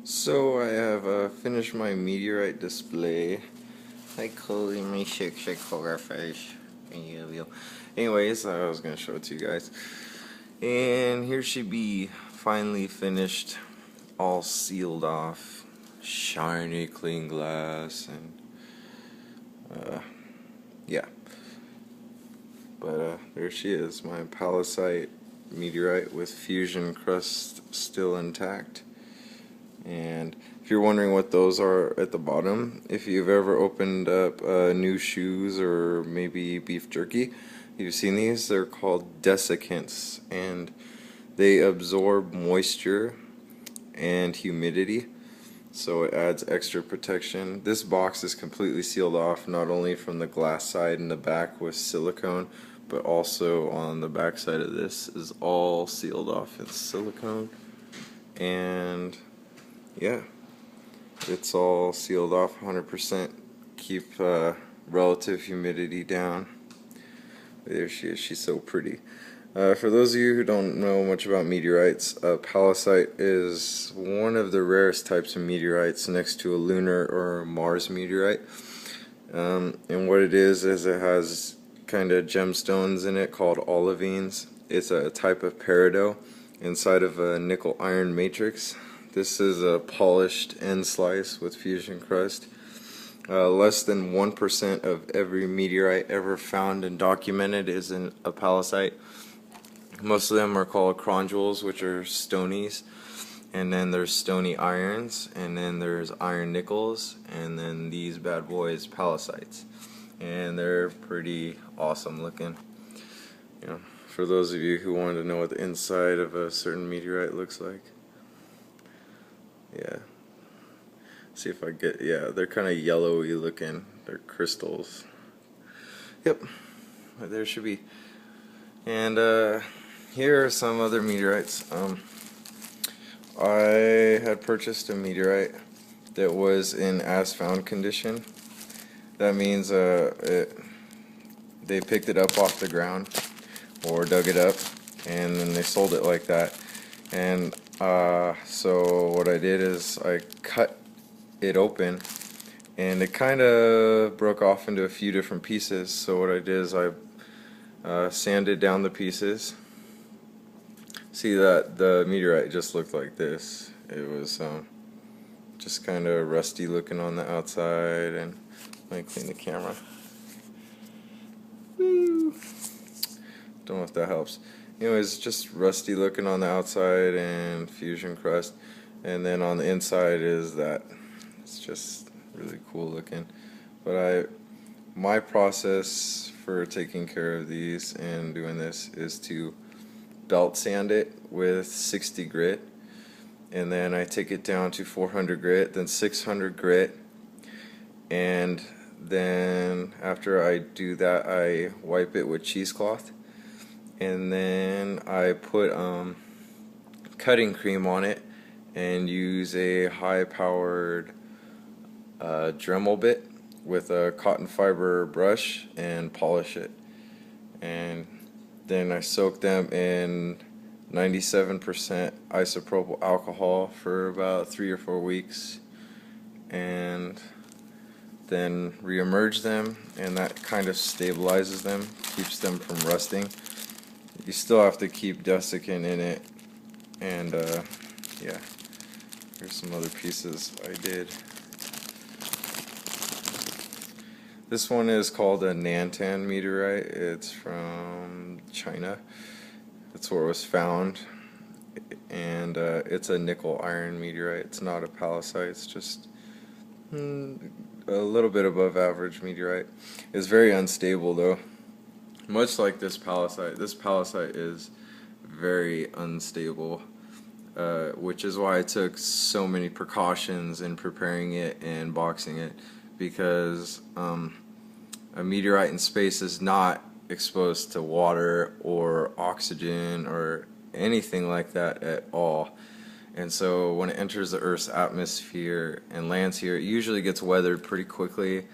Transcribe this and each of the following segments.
So I have finished my meteorite display. Hi Chloe, my shake color fish. Anyways, I was gonna show it to you guys. And here she be, finally finished, all sealed off, shiny clean glass, and yeah. But there she is, my palisite meteorite with fusion crust still intact. And if you're wondering what those are at the bottom, if you've ever opened up new shoes or maybe beef jerky, you've seen these. They're called desiccants, and they absorb moisture and humidity, so it adds extra protection. This box is completely sealed off, not only from the glass side and the back with silicone, but also on the back side of this is all sealed off in silicone. And yeah, it's all sealed off 100%. Keep relative humidity down. There she is. She's so pretty. For those of you who don't know much about meteorites, palisite is one of the rarest types of meteorites next to a lunar or Mars meteorite. And what it is it has kind of gemstones in it called olivines. It's a type of peridot inside of a nickel iron matrix. This is a polished end slice with fusion crust. Less than 1% of every meteorite ever found and documented is in a palisite. Most of them are called chondrules, which are stonies, and then there's stony irons, and then there's iron nickels, and then these bad boys palisites. And they're pretty awesome looking. You know, for those of you who wanted to know what the inside of a certain meteorite looks like. Yeah. See if I get, yeah, they're kind of yellowy looking. They're crystals. Yep. There should be. And here are some other meteorites. I had purchased a meteorite that was in as found condition. That means they picked it up off the ground or dug it up and then they sold it like that. And so what I did is I cut it open, and it kind of broke off into a few different pieces. So what I did is I sanded down the pieces. See that the meteorite just looked like this. It was just kind of rusty looking on the outside. And let me clean the camera. Woo. Don't know if that helps. Anyways, just rusty looking on the outside and fusion crust, and then on the inside is that. It's just really cool looking. But my process for taking care of these and doing this is to belt sand it with 60 grit, and then I take it down to 400 grit, then 600 grit, and then after I do that I wipe it with cheesecloth, and then I put cutting cream on it and use a high-powered Dremel bit with a cotton fiber brush and polish it. And then I soak them in 97% isopropyl alcohol for about 3 or 4 weeks, and then re-emerge them, and that kind of stabilizes them, keeps them from rusting. You still have to keep desiccant in it. And yeah, here's some other pieces I did. This one is called a Nantan meteorite. It's from China. That's where it was found. And it's a nickel iron meteorite. It's not a palisite. It's just a little bit above average meteorite. It's very unstable though. Much like this palisite is very unstable, which is why I took so many precautions in preparing it and boxing it, because a meteorite in space is not exposed to water or oxygen or anything like that at all. And so when it enters the Earth's atmosphere and lands here, it usually gets weathered pretty quickly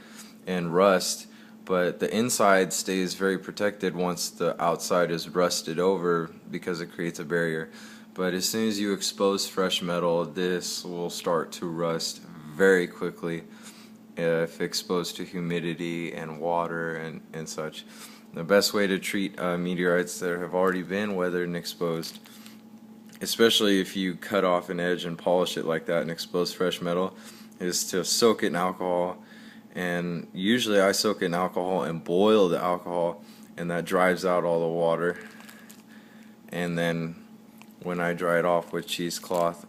and rust, but the inside stays very protected once the outside is rusted over, because it creates a barrier. But as soon as you expose fresh metal, this will start to rust very quickly if exposed to humidity and water and such. The best way to treat meteorites that have already been weathered and exposed, especially if you cut off an edge and polish it like that and expose fresh metal, is to soak it in alcohol. And usually I soak it in alcohol and boil the alcohol, and that drives out all the water. And then when I dry it off with cheesecloth,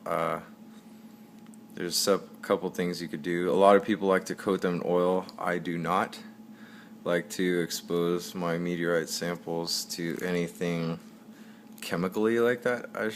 there's a couple things you could do. A lot of people like to coat them in oil. I do not like to expose my meteorite samples to anything chemically like that, I should